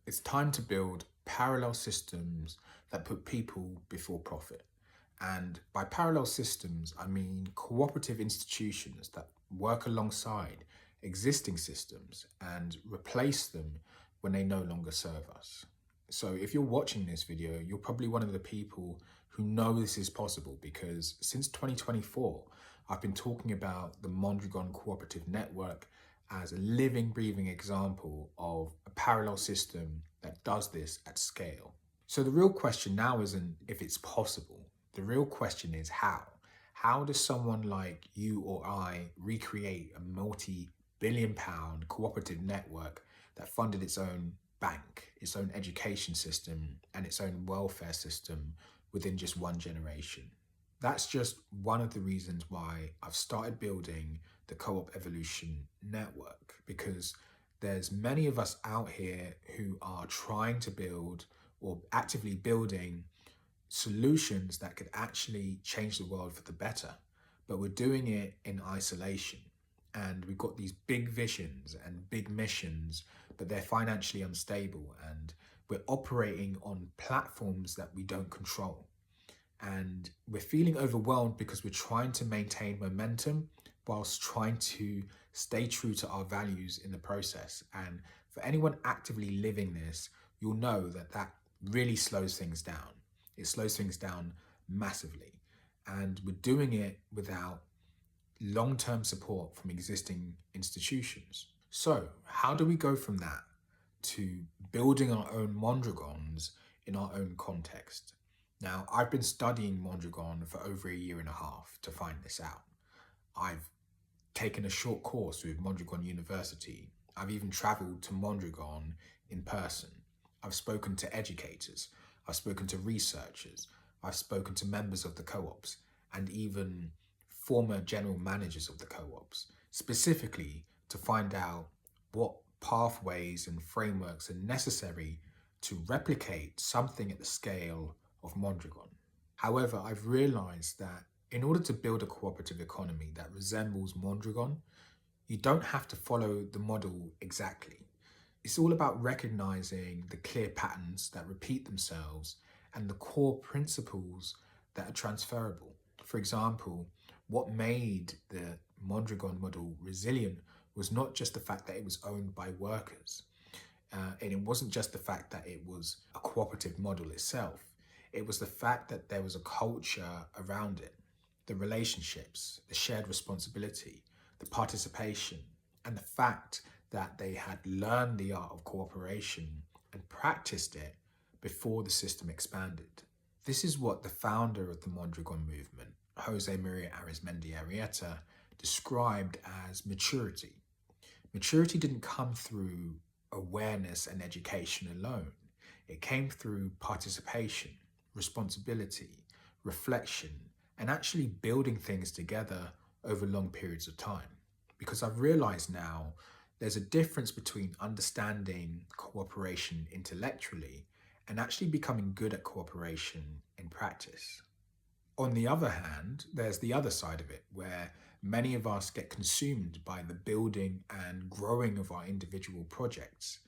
It's time to build parallel systems that put people before profit. And by parallel systems, I mean cooperative institutions that work alongside existing systems and replace them when they no longer serve us. So if you're watching this video, you're probably one of the people who know this is possible because since 2024, I've been talking about the Mondragon Cooperative Network as a living, breathing example of a parallel system that does this at scale. So the real question now isn't if it's possible. The real question is how. How does someone like you or I recreate a multi-billion-pound cooperative network that funded its own bank, its own education system, and its own welfare system within just one generation? That's just one of the reasons why I've started building the Co-op Evolution Network, because there's many of us out here who are trying to build or actively building solutions that could actually change the world for the better, but we're doing it in isolation. And we've got these big visions and big missions, but they're financially unstable, and we're operating on platforms that we don't control. And we're feeling overwhelmed because we're trying to maintain momentum whilst trying to stay true to our values in the process. And for anyone actively living this, you'll know that that really slows things down. It slows things down massively. And we're doing it without long-term support from existing institutions. So how do we go from that to building our own Mondragons in our own context? Now, I've been studying Mondragon for over a year and a half to find this out. I've taken a short course with Mondragon University. I've even traveled to Mondragon in person. I've spoken to educators. I've spoken to researchers. I've spoken to members of the co-ops and even former general managers of the co-ops, specifically to find out what pathways and frameworks are necessary to replicate something at the scale of Mondragon. However, I've realized that in order to build a cooperative economy that resembles Mondragon, you don't have to follow the model exactly. It's all about recognizing the clear patterns that repeat themselves and the core principles that are transferable. For example, what made the Mondragon model resilient was not just the fact that it was owned by workers, and it wasn't just the fact that it was a cooperative model itself. It was the fact that there was a culture around it, the relationships, the shared responsibility, the participation, and the fact that they had learned the art of cooperation and practiced it before the system expanded. This is what the founder of the Mondragon movement, Jose Maria Arizmendi Arrieta, described as maturity. Maturity didn't come through awareness and education alone. It came through participation, responsibility, reflection, and actually building things together over long periods of time. Because I've realized now there's a difference between understanding cooperation intellectually and actually becoming good at cooperation in practice. On the other hand, there's the other side of it, where many of us get consumed by the building and growing of our individual projects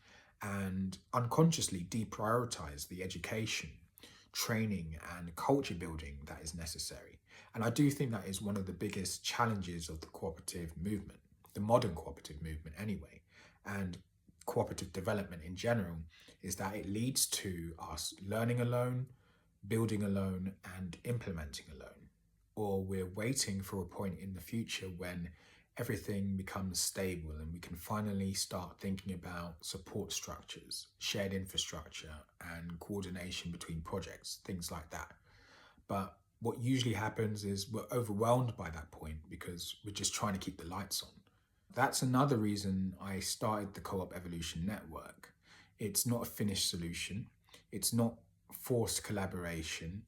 and unconsciously deprioritize the education, training, and culture building that is necessary. And I do think that is one of the biggest challenges of the cooperative movement, the modern cooperative movement anyway, and cooperative development in general, is that it leads to us learning alone, building alone, and implementing alone. Or we're waiting for a point in the future when everything becomes stable and we can finally start thinking about support structures, shared infrastructure, and coordination between projects, things like that. But what usually happens is we're overwhelmed by that point because we're just trying to keep the lights on. That's another reason I started the Co-op Evolution Network. It's not a finished solution. It's not forced collaboration.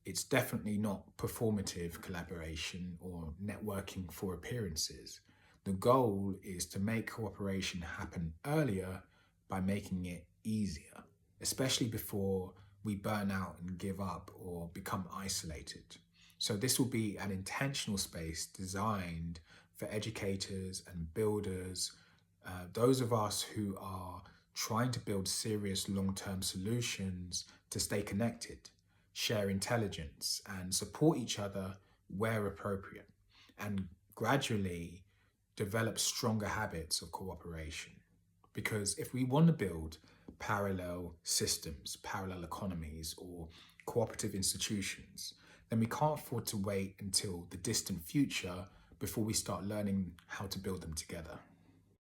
It's definitely not performative collaboration or networking for appearances. The goal is to make cooperation happen earlier by making it easier, especially before we burn out and give up or become isolated. So this will be an intentional space designed for educators and builders, those of us who are trying to build serious long-term solutions to stay connected, share intelligence, and support each other where appropriate, and gradually develop stronger habits of cooperation. Because if we want to build parallel systems, parallel economies, or cooperative institutions, then we can't afford to wait until the distant future before we start learning how to build them together.